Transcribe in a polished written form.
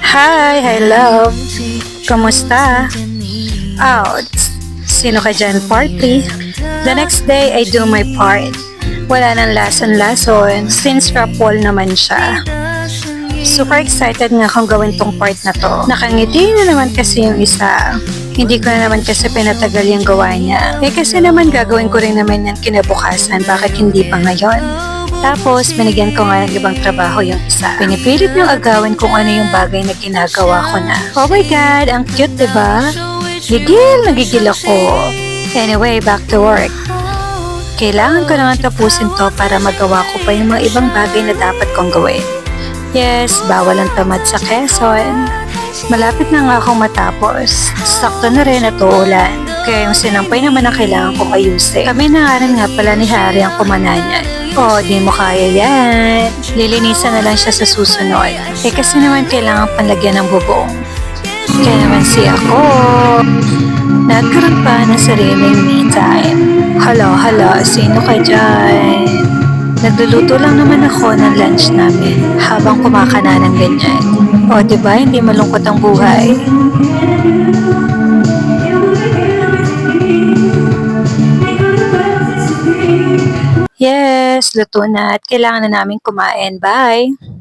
Hi, hello. Kamusta? Out. Sino ka dyan, party? The next day, I do my part. Wala nang lason-lason since rapol naman siya. Super excited nga akong gawin tong part na to. Nakangiti na naman kasi yung isa. Hindi ko na naman kasi pinatagal yung gawa niya. Kasi naman gagawin ko rin naman yan kinabukasan, bakit hindi pa ngayon? Tapos, binigyan ko nga ng ibang trabaho yung isa. Pinipilit niyong agawin kung ano yung bagay na ginagawa ko na. Oh my God, ang cute, diba? Nagigil ako. Anyway, back to work. Kailangan ko naman tapusin to para magawa ko pa yung mga ibang bagay na dapat kong gawin. Yes, bawal ang tamad sa Quezon. Malapit na nga akong matapos. Sakto na rin at uulan. Kaya yung sinampay naman ang kailangan kong ayusin. Kami na nga rin nga pala ni Harry ang kumananyan. Oh, di mo kaya yan. Lilinisan na lang siya sa susunod. Kasi naman kailangan panlagyan ng bubong. Kaya naman ako. Nagkaroon pa ng sariling me time. Hala, sino ka dyan? Nagluluto lang naman ako ng lunch namin habang kumakana ng ganyan. O, diba? Hindi malungkot ang buhay. Yes, luto na at kailangan na namin kumain. Bye!